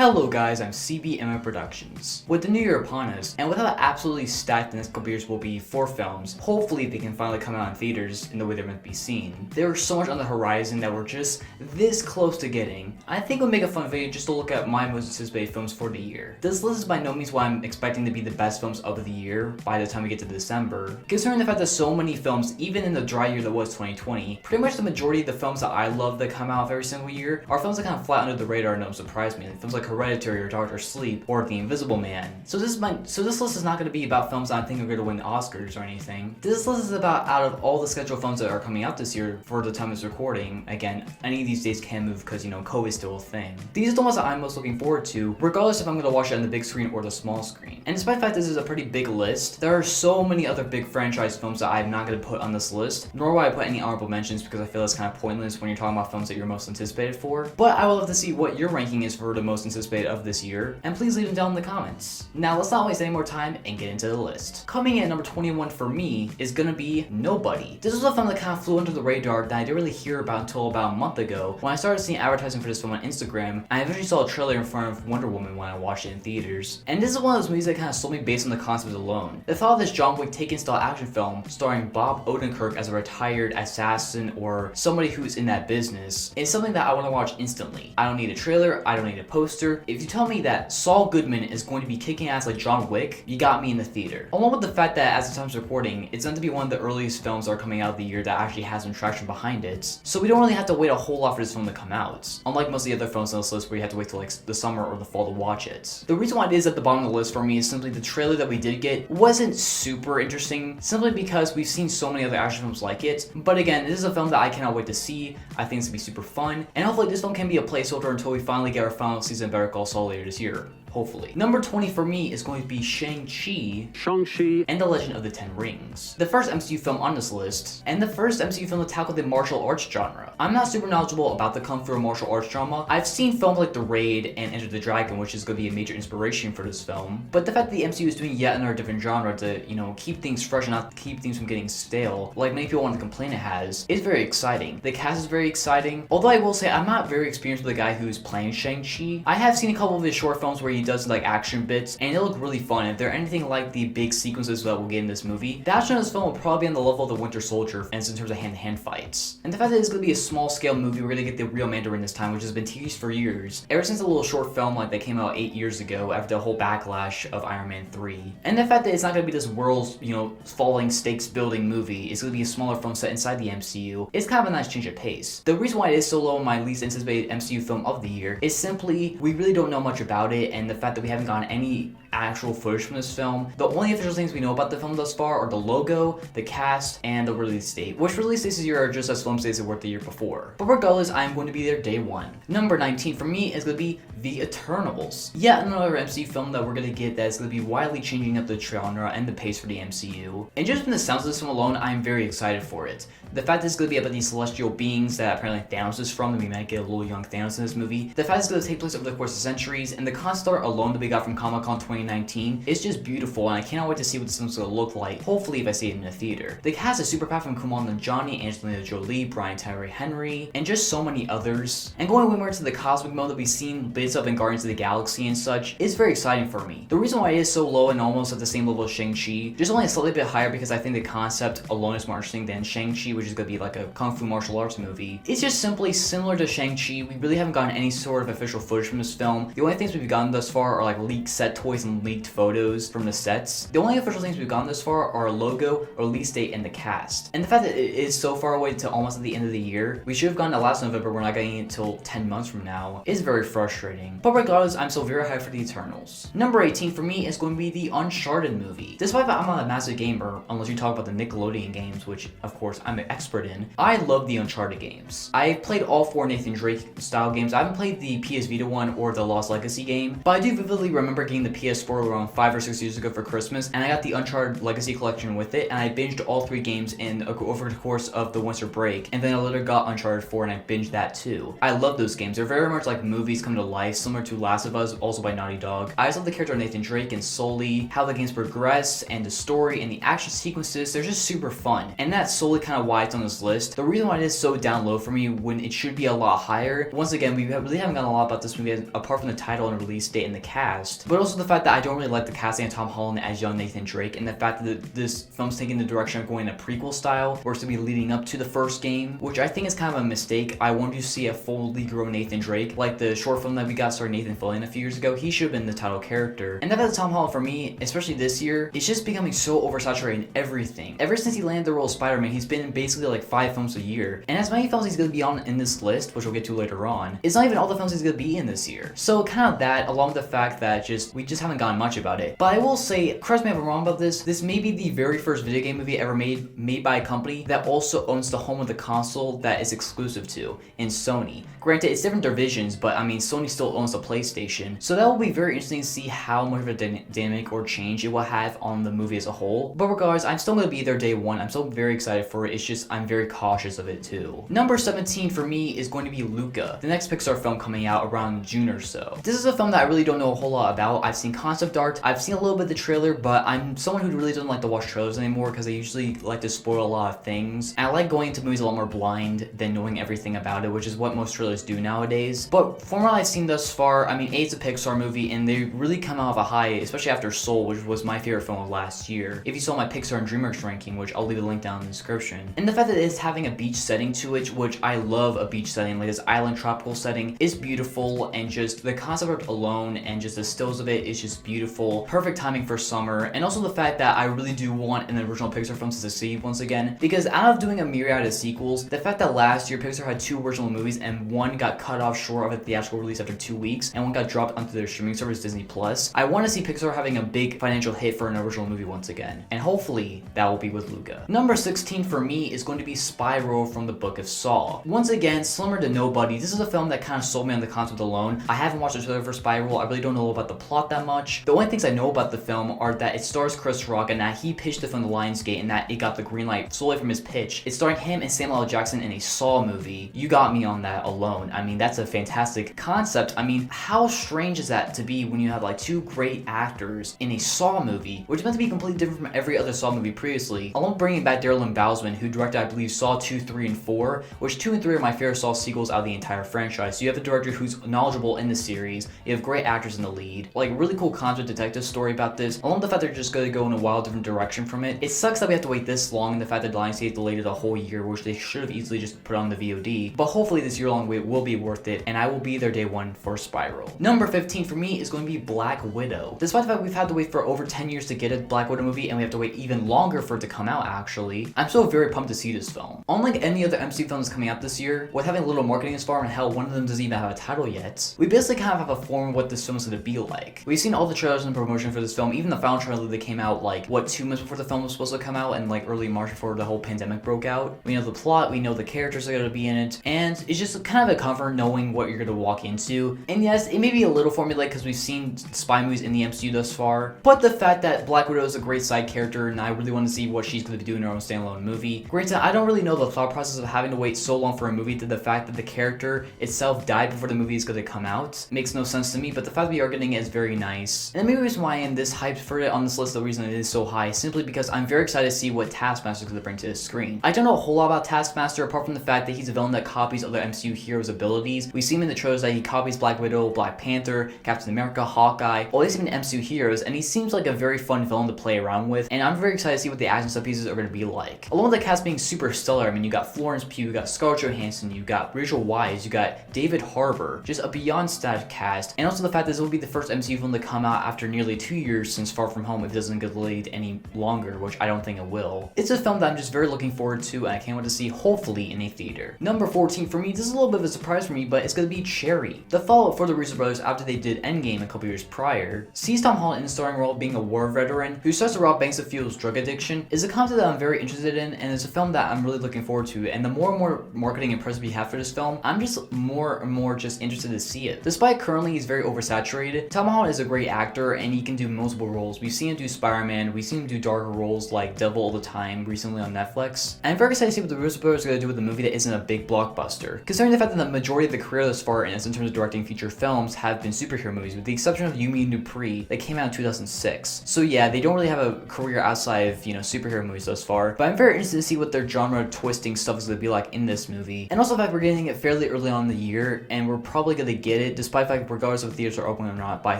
Hello guys, I'm CBMF Productions. With the new year upon us, and with how absolutely stacked the next couple years will be for films, hopefully they can finally come out in theaters in the way they're meant to be seen. There's so much on the horizon that we're just this close to getting. I think we'll make a fun video just to look at my most anticipated films for the year. This list is by no means what I'm expecting to be the best films of the year by the time we get to December, considering the fact that so many films, even in the dry year that was 2020, pretty much the majority of the films that I love that come out every single year are films that kind of fly under the radar and don't surprise me. Like films like Hereditary or Doctor Sleep or The Invisible Man. So this list is not going to be about films that I think are going to win Oscars or anything. This list is about out of all the scheduled films that are coming out this year for the time of this recording. Again, any of these days can move because COVID is still a thing. These are the ones that I'm most looking forward to, regardless if I'm going to watch it on the big screen or the small screen. And despite the fact this is a pretty big list, there are so many other big franchise films that I'm not going to put on this list, nor will I put any honorable mentions because I feel it's kind of pointless when you're talking about films that you're most anticipated for. But I would love to see what your ranking is for the most anticipated of this year, and please leave them down in the comments. Now let's not waste any more time and get into the list. Coming in at number 21 for me is gonna be Nobody. This was a film that kind of flew under the radar that I didn't really hear about until about a month ago when I started seeing advertising for this film on Instagram, and I eventually saw a trailer in front of Wonder Woman when I watched it in theaters. And this is one of those movies that kind of sold me based on the concept alone. The thought of this John Wick Taken style action film starring Bob Odenkirk as a retired assassin or somebody who's in that business is something that I want to watch instantly. I don't need a trailer, I don't need a poster. If you tell me that Saul Goodman is going to be kicking ass like John Wick, you got me in the theater. Along with the fact that as the time's recording, it's meant to be one of the earliest films that are coming out of the year that actually has some traction behind it, so we don't really have to wait a whole lot for this film to come out, unlike most of the other films on this list where you have to wait till like the summer or the fall to watch it. The reason why it is at the bottom of the list for me is simply the trailer that we did get wasn't super interesting, simply because we've seen so many other action films like it. But again, this is a film that I cannot wait to see. I think it's gonna be super fun, and hopefully this film can be a placeholder until we finally get our final season of Better Call Saul later this year. Hopefully. Number 20 for me is going to be ShangChi and the Legend of the Ten Rings. The first MCU film on this list, and the first MCU film to tackle the martial arts genre. I'm not super knowledgeable about the Kung Fu martial arts drama. I've seen films like The Raid and Enter the Dragon, which is going to be a major inspiration for this film. But the fact that the MCU is doing yet another different genre to, keep things fresh and not keep things from getting stale, like many people want to complain it has, is very exciting. The cast is very exciting. Although I will say I'm not very experienced with the guy who's playing Shang-Chi. I have seen a couple of his short films where he does like action bits, and they look really fun. If they're anything like the big sequences that we'll get in this movie, the action of this film will probably be on the level of the Winter Soldier, and in terms of hand-to-hand fights. And the fact that it's going to be a small-scale movie, we're going to get the real Mandarin this time, which has been teased for years, ever since a little short film like that came out 8 years ago after the whole backlash of Iron Man 3. And the fact that it's not going to be this world's, falling stakes building movie, it's going to be a smaller film set inside the MCU, it's kind of a nice change of pace. The reason why it is so low on my least anticipated MCU film of the year is simply we really don't know much about it, and the fact that we haven't gotten any actual footage from this film. The only official things we know about the film thus far are the logo, the cast, and the release date, which release dates this year are just as film dates that were the year before. But regardless, I'm going to be there day one. Number 19 for me is going to be The Eternals. Yet another MCU film that we're going to get that is going to be widely changing up the genre and the pace for the MCU. And just from the sounds of this film alone, I'm very excited for it. The fact that it's going to be about these celestial beings that apparently Thanos is from, and we might get a little young Thanos in this movie. The fact it's going to take place over the course of centuries, and the concept art alone that we got from Comic-Con 2019 is just beautiful, and I cannot wait to see what this film's going to look like, hopefully if I see it in the theater. The cast is super powerful from Kumail Nanjiani, Angelina Jolie, Brian Tyree Henry, and just so many others. And going way more into the cosmic mode that we've seen bits of in Guardians of the Galaxy and such is very exciting for me. The reason why it is so low and almost at the same level as Shang-Chi, just only a slightly bit higher because I think the concept alone is more interesting than Shang-Chi, which is going to be like a Kung Fu martial arts movie. It's just simply similar to Shang-Chi. We really haven't gotten any sort of official footage from this film. The only things we've gotten thus far are like leaked set toys and leaked photos from the sets. The only official things we've gotten this far are a logo, a release date, and the cast. And the fact that it is so far away to almost at the end of the year, we should have gotten it last November, we're not getting it until 10 months from now, is very frustrating. But regardless, I'm still very hyped for The Eternals. Number 18 for me is going to be the Uncharted movie. Despite that I'm not a massive gamer, unless you talk about the Nickelodeon games, which of course I'm an expert in, I love the Uncharted games. I've played all 4 Nathan Drake style games. I haven't played the PS Vita one or the Lost Legacy game, but I do vividly remember getting the PS4 around 5 or 6 years ago for Christmas, and I got the Uncharted Legacy collection with it, and I binged all 3 games over the course of the winter break, and then I later got Uncharted 4 and I binged that too. I love those games. They're very much like movies come to life, similar to Last of Us, also by Naughty Dog. I just love the character of Nathan Drake and Sully, how the games progress, and the story and the action sequences. They're just super fun, and that's solely kind of why why it's on this list. The reason why it is so down low for me when it should be a lot higher, once again, we really haven't gotten a lot about this movie apart from the title and release date and the cast, but also the fact that I don't really like the casting of Tom Holland as young Nathan Drake, and the fact that this film's taking the direction of going in a prequel style, where it's to be leading up to the first game, which I think is kind of a mistake. I wanted to see a fully grown Nathan Drake, like the short film that we got starring Nathan Fillion a few years ago. He should have been the title character. And the fact that Tom Holland, for me, especially this year, is just becoming so oversaturated in everything. Ever since he landed the role of Spider-Man, he's been in basically like 5 films a year, and as many films he's going to be on in this list, which we'll get to later on, it's not even all the films he's going to be in this year. So kind of that, along with the fact that we just haven't gotten much about it. But I will say, correct me if I'm wrong about this may be the very first video game movie ever made by a company that also owns the home of the console that is exclusive to, in Sony. Granted, it's different divisions, but I mean, Sony still owns the PlayStation. So that will be very interesting to see how much of a dynamic or change it will have on the movie as a whole. But regardless, I'm still going to be there day one. I'm still very excited for it. It's just, I'm very cautious of it too. Number 17 for me is going to be Luca, the next Pixar film coming out around June or so. This is a film that I really don't know a whole lot about. I've seen concept art, I've seen a little bit of the trailer, but I'm someone who really doesn't like to watch trailers anymore because I usually like to spoil a lot of things. And I like going into movies a lot more blind than knowing everything about it, which is what most trailers do nowadays. But from what I've seen thus far, I mean, it's a Pixar movie and they really come out of a high, especially after Soul, which was my favorite film of last year. If you saw my Pixar and DreamWorks ranking, which I'll leave a link down in the description. And the fact that it's having a beach setting to it, which I love a beach setting, like this island tropical setting, is beautiful, and just the concept art alone and just the stills of it is just beautiful. Perfect timing for summer, and also the fact that I really do want an original Pixar film to succeed once again, because out of doing a myriad of sequels, the fact that last year Pixar had 2 original movies and one got cut off short of a theatrical release after 2 weeks, and one got dropped onto their streaming service Disney Plus, I want to see Pixar having a big financial hit for an original movie once again, and hopefully that will be with Luca. Number 16 for me is going to be Spyro from the Book of Saw. Once again, similar to Nobody, this is a film that kind of sold me on the concept alone. I haven't watched the trailer for Spyro. I really don't know about the plot that much. The only things I know about the film are that it stars Chris Rock and that he pitched it from the Lionsgate and that it got the green light solely from his pitch. It's starring him and Samuel L. Jackson in a Saw movie. You got me on that alone. I mean, that's a fantastic concept. I mean, how strange is that to be when you have like 2 great actors in a Saw movie, which is meant to be completely different from every other Saw movie previously, along with bringing back Darren Lynn Bousman, who directed, I believe, Saw 2, 3, and 4, which 2 and 3 are my favorite Saw sequels out of the entire franchise. So you have a director who's knowledgeable in the series, you have great actors in the lead, like really cool concept detective story about this, along with the fact they're just going to go in a wild different direction from it. It sucks that we have to wait this long and the fact that Lionsgate delayed it a whole year, which they should have easily just put on the VOD, but hopefully this year-long wait will be worth it, and I will be there day one for Spyro. Number 15 for me is going to be Black Widow. Despite the fact we've had to wait for over 10 years to get a Black Widow movie, and we have to wait even longer for it to come out actually, I'm still very pumped to see this film. Unlike any other MCU films coming out this year, with having little marketing as far, and hell, one of them doesn't even have a title yet, we basically kind of have a form of what this film is going to be like. We've seen all the trailers and promotion for this film, even the final trailer that came out like, what, 2 months before the film was supposed to come out, and like early March before the whole pandemic broke out. We know the plot, we know the characters are going to be in it, and it's just kind of a comfort knowing what you're going to walk into. And yes, it may be a little formulaic because we've seen spy movies in the MCU thus far, but the fact that Black Widow is a great side character, and I really want to see what she's going to be doing in her own standalone movie. Granted, I don't really know the thought process of having to wait so long for a movie to the fact that the character itself died before the movie is going to come out. Makes no sense to me, but the fact that we are getting it is very nice. And the main reason why I am this hyped for it on this list, the reason it is so high, is simply because I'm very excited to see what Taskmaster is going to bring to the screen. I don't know a whole lot about Taskmaster apart from the fact that he's a villain that copies other MCU heroes' abilities. We see him in the trailers that he copies Black Widow, Black Panther, Captain America, Hawkeye, all these even MCU heroes, and he seems like a very fun villain to play around with, and I'm very excited to see what the action set pieces are going to be like. Along with the cast being super stellar, I mean, you got Florence Pugh, you got Scarlett Johansson, you got Rachel Weisz, you got David Harbour, just a beyond static cast, and also the fact that this will be the first MCU film to come out after nearly 2 years since Far From Home if it doesn't get delayed any longer, which I don't think it will. It's a film that I'm just very looking forward to, and I can't wait to see, hopefully, in a theater. Number 14 for me, this is a little bit of a surprise for me, but it's going to be Cherry. The follow-up for the Russo brothers after they did Endgame a couple years prior sees Tom Holland in the starring role being a war veteran who starts to rob banks of fuel's drug addiction, is a concept that I'm very interested in, and it's a film that I'm really looking forward to, and the more and more marketing and press we have for this film, I'm just more and more just interested to see it. Despite currently he's very oversaturated, Tom Holland is a great actor and he can do multiple roles. We've seen him do Spider-Man, we've seen him do darker roles like Devil All the Time recently on Netflix, and I'm very excited to see what the Russo brothers are going to do with a movie that isn't a big blockbuster, considering the fact that the majority of the career thus far in terms of directing feature films have been superhero movies, with the exception of Yumi and Dupree that came out in 2006. So yeah, they don't really have a career outside of, superhero movies thus far, but I'm very interested to see what what their genre twisting stuff is going to be like in this movie. And also the fact we're getting it fairly early on in the year, and we're probably going to get it, despite the fact regardless of if theaters are open or not, by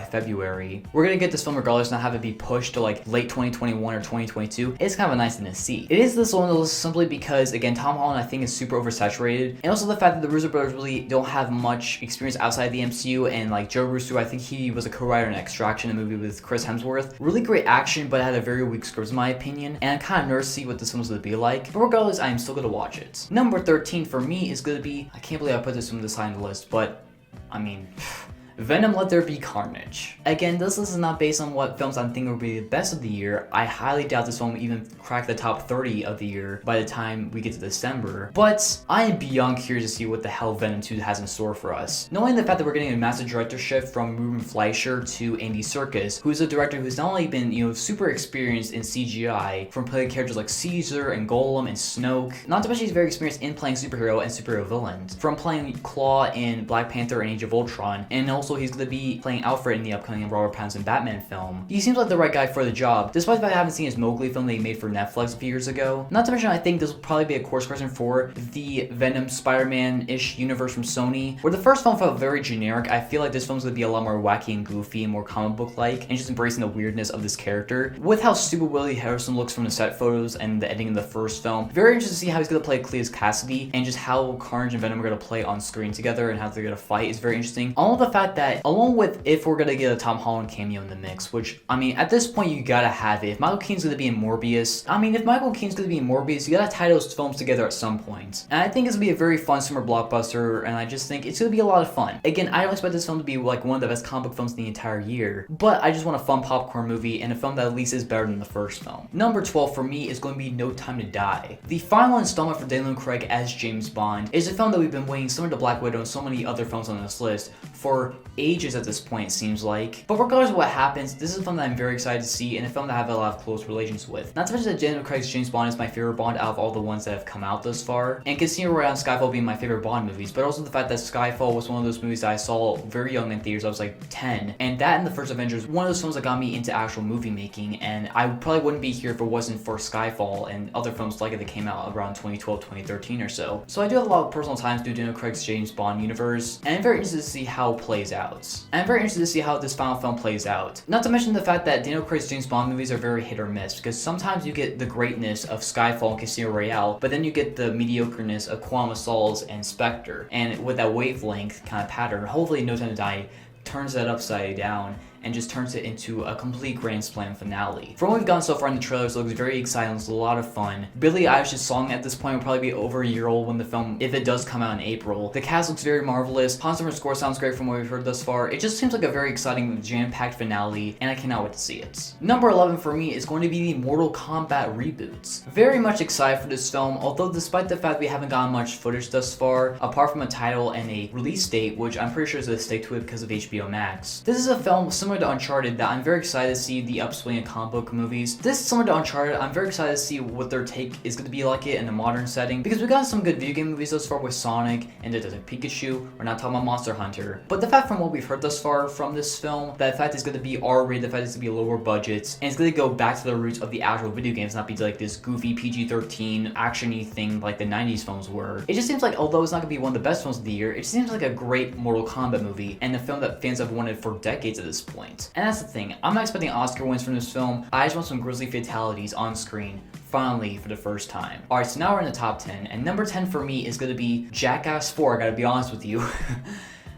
February. We're going to get this film regardless, not have it be pushed to like late 2021 or 2022. It's kind of a nice thing to see. It is this one though simply because, again, Tom Holland I think is super oversaturated, and also the fact that the Russo brothers really don't have much experience outside the MCU, and like Joe Russo, I think he was a co-writer in Extraction, a movie with Chris Hemsworth. Really great action, but it had a very weak script in my opinion, and I'm kind of nervous to see what this one's going to be like. But regardless, I am still going to watch it. Number 13 for me is going to be, I can't believe I put this one this high on the list, but I mean, Venom Let There Be Carnage. Again, this list is not based on what films I think will be the best of the year. I highly doubt this film will even crack the top 30 of the year by the time we get to December. But I am beyond curious to see what the hell Venom 2 has in store for us. Knowing the fact that we're getting a massive directorship from Ruben Fleischer to Andy Serkis, who's a director who's not only been, super experienced in CGI from playing characters like Caesar and Golem and Snoke, not to mention he's very experienced in playing superhero and superhero villains, from playing Claw in Black Panther and Age of Ultron, and also he's going to be playing Alfred in the upcoming Robert Pattinson Batman film. He seems like the right guy for the job, despite the fact I haven't seen his Mowgli film that he made for Netflix a few years ago. Not to mention, I think this will probably be a course correction for the Venom Spider-Man-ish universe from Sony, where the first film felt very generic. I feel like this film's going to be a lot more wacky and goofy and more comic book-like, and just embracing the weirdness of this character. With how stupid Willie Harrison looks from the set photos and the editing of the first film, very interested to see how he's going to play Cletus Cassidy, and just how Carnage and Venom are going to play on screen together and how they're going to fight is very interesting. Along with the fact that, along with if we're going to get a Tom Holland cameo in the mix, which, I mean, at this point you gotta have it. If Michael Keaton's going to be in Morbius, you gotta tie those films together at some point. And I think it's going to be a very fun summer blockbuster, and I just think it's going to be a lot of fun. Again, I don't expect this film to be like one of the best comic book films in the entire year, but I just want a fun popcorn movie and a film that at least is better than the first film. Number 12 for me is going to be No Time to Die. The final installment for Daniel Craig as James Bond is a film that we've been waiting, similar to Black Widow and so many other films on this list, for ages at this point, it seems like. But regardless of what happens, this is a film that I'm very excited to see, and a film that I have a lot of close relations with. Not to mention that Daniel Craig's James Bond is my favorite Bond out of all the ones that have come out thus far, and Casino Royale and Skyfall being my favorite Bond movies, but also the fact that Skyfall was one of those movies that I saw very young in theaters. I was like 10, and that and the first Avengers, one of those films that got me into actual movie making, and I probably wouldn't be here if it wasn't for Skyfall and other films like it that came out around 2012, 2013 or so. So I do have a lot of personal ties to Daniel Craig's James Bond universe, and I'm very interested to see how it plays out. And I'm very interested to see how this final film plays out. Not to mention the fact that Daniel Craig's James Bond movies are very hit or miss, because sometimes you get the greatness of Skyfall and Casino Royale, but then you get the mediocreness of Quantum of Solace and Spectre. And with that wavelength kind of pattern, hopefully No Time to Die turns that upside down and just turns it into a complete grand slam finale. From what we've gotten so far in the trailers, it looks very exciting, it's a lot of fun. Billie Eilish's song at this point will probably be over a year old when the film, if it does come out in April. The cast looks very marvelous, Hans Zimmer's score sounds great from what we've heard thus far. It just seems like a very exciting, jam-packed finale, and I cannot wait to see it. Number 11 for me is going to be the Mortal Kombat reboots. Very much excited for this film, although despite the fact we haven't gotten much footage thus far, apart from a title and a release date, which I'm pretty sure is going to stick to it because of HBO Max. This is a film similar to Uncharted that I'm very excited to see the upswing in comic book movies. This is similar to Uncharted. I'm very excited to see what their take is going to be like it in a modern setting, because we've got some good video game movies thus far with Sonic and Detective Pikachu. We're not talking about Monster Hunter, but the fact from what we've heard thus far from this film, that the fact it's going to be R-rated, the fact it's going to be lower budgets, and it's going to go back to the roots of the actual video games, not be like this goofy PG-13 action-y thing like the 90s films were. It just seems like, although it's not going to be one of the best films of the year, it just seems like a great Mortal Kombat movie, and a film that fans have wanted for decades at this point. And that's the thing, I'm not expecting Oscar wins from this film. I just want some grisly fatalities on screen, finally, for the first time. Alright, so now we're in the top 10, and number 10 for me is going to be Jackass 4, I gotta be honest with you.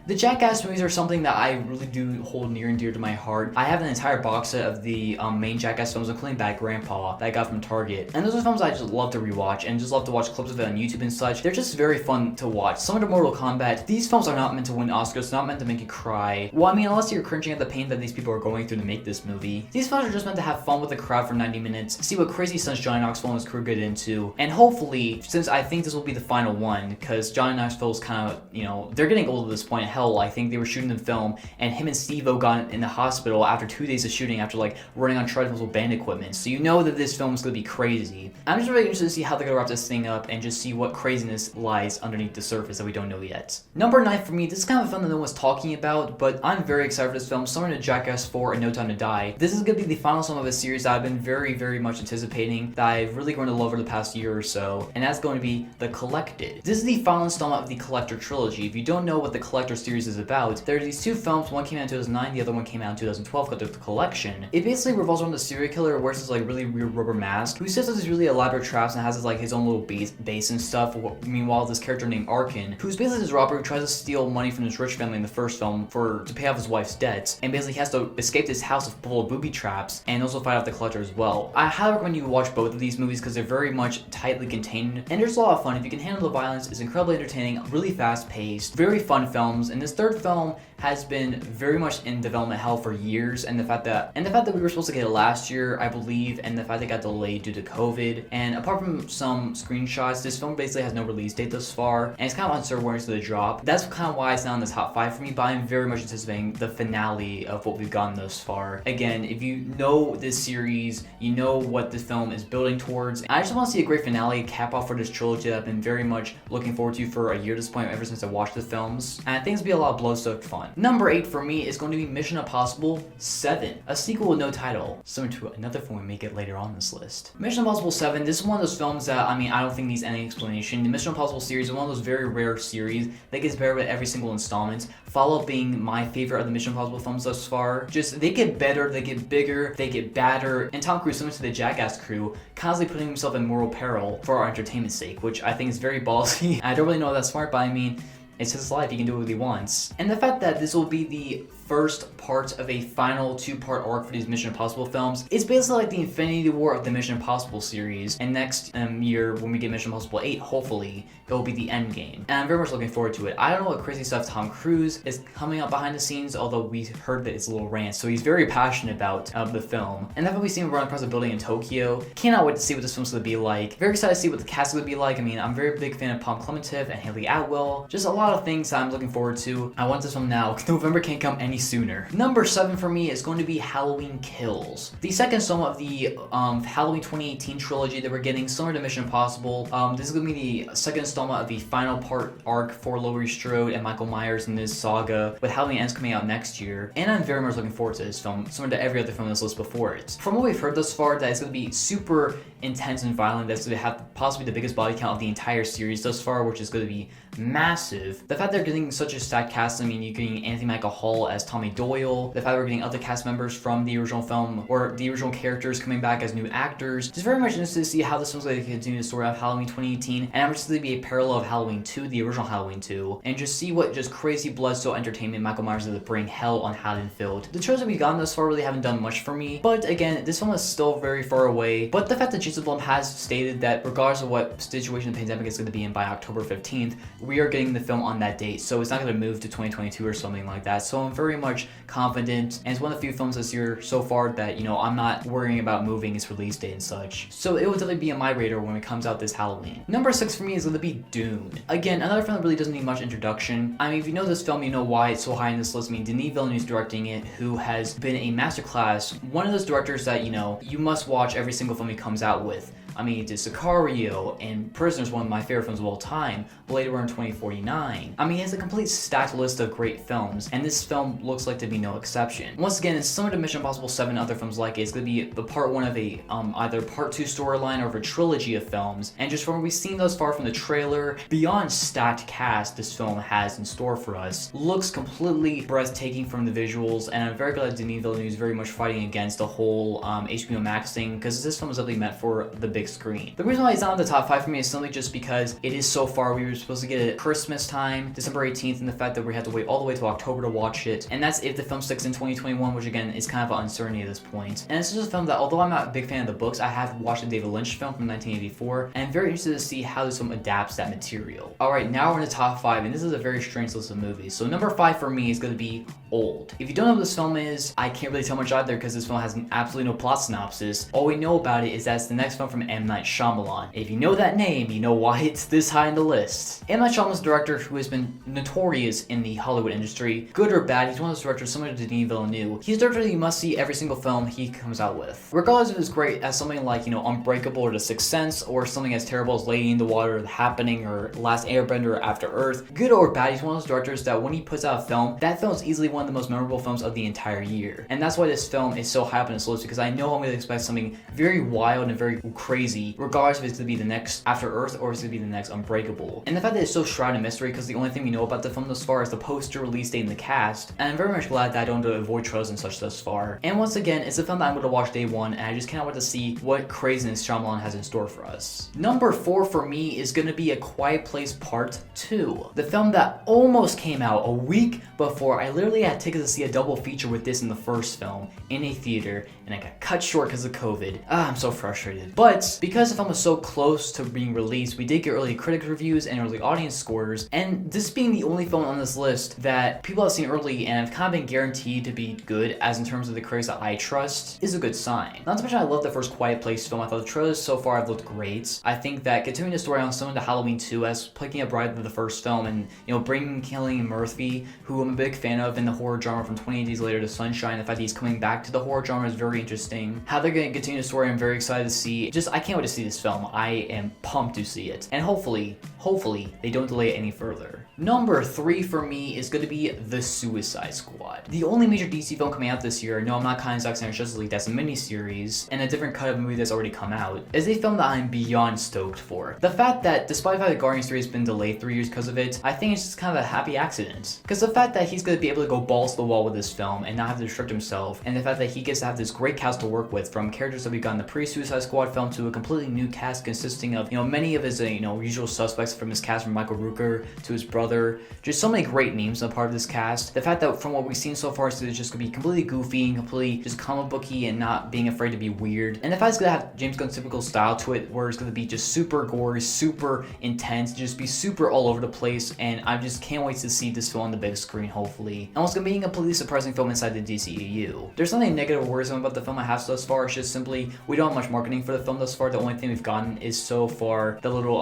The Jackass movies are something that I really do hold near and dear to my heart. I have an entire box set of the main Jackass films, including Bad Grandpa, that I got from Target. And those are films I just love to rewatch and just love to watch clips of it on YouTube and such. They're just very fun to watch. Similar to Mortal Kombat, these films are not meant to win Oscars, not meant to make you cry. Well, I mean, unless you're cringing at the pain that these people are going through to make this movie. These films are just meant to have fun with the crowd for 90 minutes, see what crazy stunts Johnny Knoxville and his crew get into, and hopefully, since I think this will be the final one, because Johnny Knoxville's kind of, they're getting old at this point. hell. I think they were shooting the film, and him and Steve-O got in the hospital after 2 days of shooting after like running on treadmills with band equipment. So you know that this film is going to be crazy. I'm just really interested to see how they're going to wrap this thing up and just see what craziness lies underneath the surface that we don't know yet. Number 9 for me, this is kind of a film that no one's talking about, but I'm very excited for this film, similar to Jackass 4 and No Time to Die. This is going to be the final film of a series that I've been very much anticipating, that I've really grown to love over the past year or so, and that's going to be The Collected. This is the final installment of the Collector trilogy. If you don't know what the Collector series is about, there are these two films, one came out in 2009, the other one came out in 2012, called The Collection. It basically revolves around the serial killer who wears this like really weird rubber mask, who sets up these really elaborate traps and has his, like his own little base and stuff. Meanwhile, this character named Arkin, who's basically this robber who tries to steal money from this rich family in the first film to pay off his wife's debts, and basically he has to escape this house full of booby traps and also fight off the Collector as well. I highly recommend you watch both of these movies because they're very much tightly contained and there's a lot of fun. If you can handle the violence, it's incredibly entertaining, really fast paced, very fun films. And this third film has been very much in development hell for years, and the fact that we were supposed to get it last year, I believe, and the fact that it got delayed due to COVID. And apart from some screenshots, this film basically has no release date thus far, and it's kind of uncertain when it's going to drop. That's kind of why it's not in the top 5 for me, but I'm very much anticipating the finale of what we've gotten thus far. Again, if you know this series, you know what this film is building towards. I just want to see a great finale, cap off for this trilogy that I've been very much looking forward to for a year at this point, ever since I watched the films. And I think it's going to be a lot of blood-soaked fun. Number 8 for me is going to be Mission Impossible 7, a sequel with no title, similar to another film we may get later on this list. Mission Impossible 7, this is one of those films that, I don't think needs any explanation. The Mission Impossible series is one of those very rare series that gets better with every single installment. Fallout being my favorite of the Mission Impossible films thus far. Just, they get better, they get bigger, they get badder, and Tom Cruise, similar to the Jackass crew, constantly putting himself in moral peril for our entertainment's sake, which I think is very ballsy. I don't really know if that's smart, but I mean, it's his life, he can do what he wants. And the fact that this will be the first part of a final 2-part arc for these Mission Impossible films, it's basically like the Infinity War of the Mission Impossible series. And next year, when we get Mission Impossible 8, hopefully, it will be the end game. And I'm very much looking forward to it. I don't know what crazy stuff Tom Cruise is coming up behind the scenes, although we heard that it's a little rant, so he's very passionate about the film. And that's what we've seen him run across a building in Tokyo. Cannot wait to see what this film's gonna be like. Very excited to see what the cast is gonna be like. I'm a very big fan of Palm Clementif and Haley Atwell. Just a lot of things that I'm looking forward to. I want this film now. November can't come any sooner. Number 7 for me is going to be Halloween Kills, the second installment of the Halloween 2018 trilogy that we're getting, similar to Mission Impossible. This is going to be the second installment of the final part arc for Laurie Strode and Michael Myers in this saga, with Halloween Ends coming out next year. And I'm very much looking forward to this film, similar to every other film on this list before it. From what we've heard thus far, that it's going to be super intense and violent. That's going to have possibly the biggest body count of the entire series thus far, which is going to be massive. The fact they're getting such a stacked cast, you're getting Anthony Michael Hall as Tommy Doyle, the fact that we're getting other cast members from the original film, or the original characters coming back as new actors. Just very much interested to see how this one's going to continue the story of Halloween 2018, and I'm interested to be a parallel of Halloween 2, the original Halloween 2, and just see what just crazy blood-soaked entertainment Michael Myers is to bring hell on Haddonfield. The trailers that we've gotten thus far really haven't done much for me, but again, this film is still very far away. But the fact that Jason Blum has stated that regardless of what situation the pandemic is going to be in by October 15th, we are getting the film on that date, so it's not going to move to 2022 or something like that. So I'm very much confident, and it's one of the few films this year so far that, I'm not worrying about moving its release date and such. So it will definitely be on my radar when it comes out this Halloween. Number 6 for me is going to be Dune. Again, another film that really doesn't need much introduction. If you know this film, you know why it's so high in this list. Denis Villeneuve is directing it, who has been a masterclass, one of those directors that, you must watch every single film he comes out with. He did Sicario, and Prisoners, one of my favorite films of all time, Blade Runner 2049. He has a complete stacked list of great films, and this film looks like to be no exception. Once again, it's similar to Mission Impossible 7 and other films like it. It's going to be the part 1 of a either part 2 storyline or of a trilogy of films, and just from what we've seen thus far from the trailer, beyond stacked cast this film has in store for us, looks completely breathtaking from the visuals, and I'm very glad that Denis Villeneuve is very much fighting against the whole HBO Max thing, because this film is definitely meant for the big screen. The reason why it's not in the top 5 for me is simply just because it is so far. We were supposed to get it at Christmas time, December 18th, and the fact that we had to wait all the way till October to watch it, and that's if the film sticks in 2021, which again is kind of an uncertainty at this point. And it's just a film that, although I'm not a big fan of the books, I have watched a David Lynch film from 1984, and I'm very interested to see how this film adapts that material. Alright, now we're in the top 5, and this is a very strange list of movies. So number 5 for me is going to be Old. If you don't know what this film is, I can't really tell much either because this film has absolutely no plot synopsis. All we know about it is that it's the next film from M. Night Shyamalan. If you know that name, you know why it's this high in the list. M. Night Shyamalan's a director who has been notorious in the Hollywood industry. Good or bad, he's one of those directors similar to Denis Villeneuve. He's a director that you must see every single film he comes out with. Regardless if it's great as something like, Unbreakable or The Sixth Sense, or something as terrible as Lady in the Water, The Happening, or Last Airbender, or After Earth. Good or bad, he's one of those directors that when he puts out a film, that film is easily one of the most memorable films of the entire year. And that's why this film is so high up in this list, because I know I'm going to expect something very wild and very crazy, regardless if it's going to be the next After Earth or if it's going to be the next Unbreakable. And the fact that it's so shrouded in mystery, because the only thing we know about the film thus far is the poster, release date, and the cast. And I'm very much glad that I don't have to avoid trailers and such thus far. And once again, it's a film that I'm going to watch day one, and I just cannot wait to see what craziness Shyamalan has in store for us. Number 4 for me is going to be A Quiet Place Part 2. The film that almost came out a week before. I literally had tickets to see a double feature with this in the first film in a theater, and I got cut short because of COVID. I'm so frustrated. But because the film was so close to being released, we did get early critic reviews and early audience scores, and this being the only film on this list that people have seen early and have kind of been guaranteed to be good, as in terms of the critics that I trust, is a good sign. Not to mention I love the first Quiet Place film. I thought the trailers so far have looked great. I think that continuing the story on similar to Halloween 2 as picking up right of the first film and bringing Cillian Murphy, who I'm a big fan of in the horror genre from 28 Days Later to Sunshine, the fact that he's coming back to the horror genre is very interesting. How they're going to continue the story, I'm very excited to see. I can't wait to see this film. I am pumped to see it. And hopefully, they don't delay it any further. Number 3 for me is going to be The Suicide Squad. The only major DC film coming out this year, no, I'm not counting Zack Snyder's Justice League, that's a miniseries, and a different cut of a movie that's already come out, is a film that I'm beyond stoked for. The fact that, despite the fact that Guardians 3 has been delayed 3 years because of it, I think it's just kind of a happy accident. Because the fact that he's going to be able to go balls to the wall with this film and not have to restrict himself, and the fact that he gets to have this great cast to work with, from characters that we got in the pre-Suicide Squad film to a completely new cast consisting of, many of his, usual suspects from his cast, from Michael Rooker to his brother, just so many great names a part of this cast. The fact that from what we've seen so far, it's just gonna be completely goofy and completely just comic booky and not being afraid to be weird. And the fact it's gonna have James Gunn's typical style to it, where it's gonna be just super gory, super intense, just be super all over the place. And I just can't wait to see this film on the big screen, hopefully. And it's gonna be a completely surprising film inside the DCEU. There's nothing negative or worrisome about the film I have thus far. It's just simply we don't have much marketing for the film thus far. The only thing we've gotten is so far the little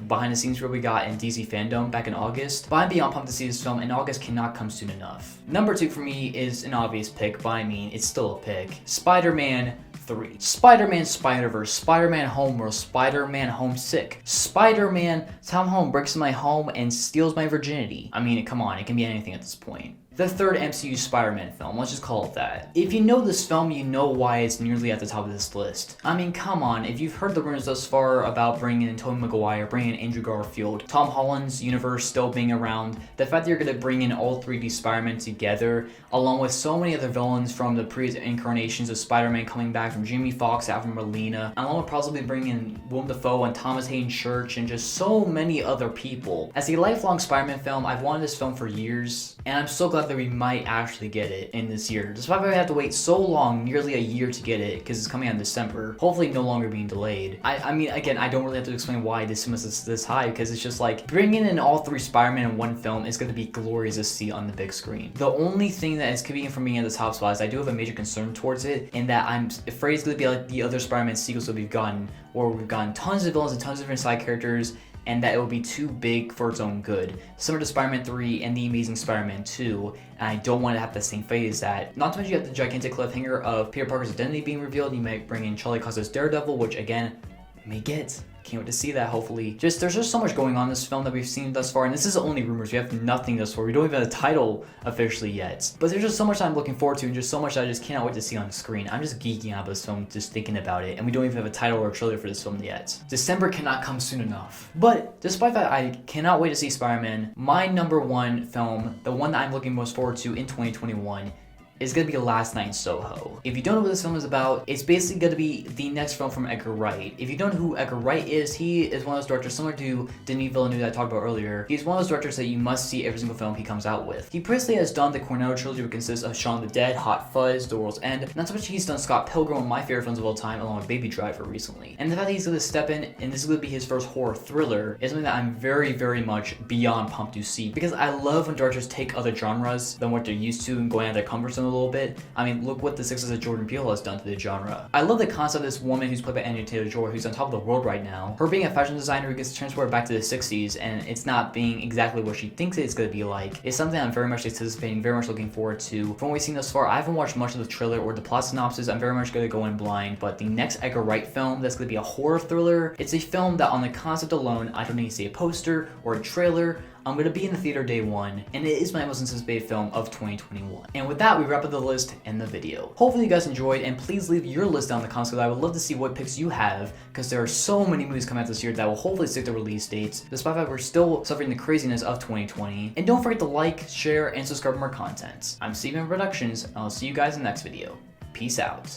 behind the scenes where we got in DC Fandom back in August. But I'm beyond pumped to see this film, and August cannot come soon enough. Number 2 for me is an obvious pick, but I mean, it's still a pick. Spider-Man 3. Spider-Man Spider-Verse, Spider-Man Homeworld, Spider-Man Homesick, Spider-Man Tom Holland breaks into my home and steals my virginity. I mean, come on, it can be anything at this point. The third MCU Spider-Man film, let's just call it that. If you know this film, you know why it's nearly at the top of this list. I mean, come on, if you've heard the rumors thus far about bringing in Tobey Maguire, bringing in Andrew Garfield, Tom Holland's universe still being around, the fact that you're going to bring in all 3D Spider-Man together, along with so many other villains from the previous incarnations of Spider-Man coming back, from Jamie Foxx, Alfred Molina, along with possibly bringing in Willem Dafoe and Thomas Hayden Church and just so many other people. As a lifelong Spider-Man film, I've wanted this film for years, and I'm so glad that we might actually get it in this year. Despite we have to wait so long, nearly a year to get it, because it's coming out in December, hopefully no longer being delayed. I mean, again, I don't really have to explain why this film is this high, because it's just like, bringing in all 3 Spider-Man in one film is going to be glorious to see on the big screen. The only thing that is keeping from being at the top spot is I do have a major concern towards it, in that I'm afraid it's going to be like the other Spider-Man sequels that we've gotten, where we've gotten tons of villains and tons of different side characters, and that it will be too big for its own good. Similar to Spider-Man 3 and The Amazing Spider-Man 2, and I don't want to have the same fate as that. Not to mention you have the gigantic cliffhanger of Peter Parker's identity being revealed, you might bring in Charlie Cox's Daredevil, which again, may get. Can't wait to see that, hopefully. There's just so much going on in this film that we've seen thus far, and this is only rumors. We have nothing thus far. We don't even have a title officially yet. But there's just so much I'm looking forward to, and just so much that I just cannot wait to see on screen. I'm just geeking out about this film just thinking about it, and we don't even have a title or a trailer for this film yet. December cannot come soon enough. But despite that, I cannot wait to see Spider-Man. My number 1 film, the one that I'm looking most forward to in 2021, is gonna be Last Night in Soho. If you don't know what this film is about, it's basically gonna be the next film from Edgar Wright. If you don't know who Edgar Wright is, he is one of those directors similar to Denis Villeneuve that I talked about earlier. He's one of those directors that you must see every single film he comes out with. He previously has done the Cornetto trilogy, which consists of Shaun of the Dead, Hot Fuzz, The World's End. Not so much he's done Scott Pilgrim, one of my favorite films of all time, along with Baby Driver recently. And the fact that he's gonna step in and this is gonna be his first horror thriller is something that I'm very, very much beyond pumped to see, because I love when directors take other genres than what they're used to and going out of their comfort zone a little bit. I mean, look what the success of Jordan Peele has done to the genre. I love the concept of this woman who's played by Anya Taylor-Joy, who's on top of the world right now. Her being a fashion designer who gets transported back to the 60s, and it's not being exactly what she thinks it's gonna be like, is something I'm very much anticipating, very much looking forward to. From what we've seen thus far, I haven't watched much of the trailer or the plot synopsis. I'm very much gonna go in blind, but the next Edgar Wright film that's gonna be a horror thriller, it's a film that on the concept alone, I don't need to see a poster or a trailer. I'm going to be in the theater day one, and it is my most anticipated film of 2021. And with that, we wrap up the list and the video. Hopefully you guys enjoyed, and please leave your list down in the comments because I would love to see what picks you have, because there are so many movies coming out this year that will hopefully stick to release dates, despite the fact we're still suffering the craziness of 2020. And don't forget to like, share, and subscribe for more content. I'm CBMF Productions, and I'll see you guys in the next video. Peace out.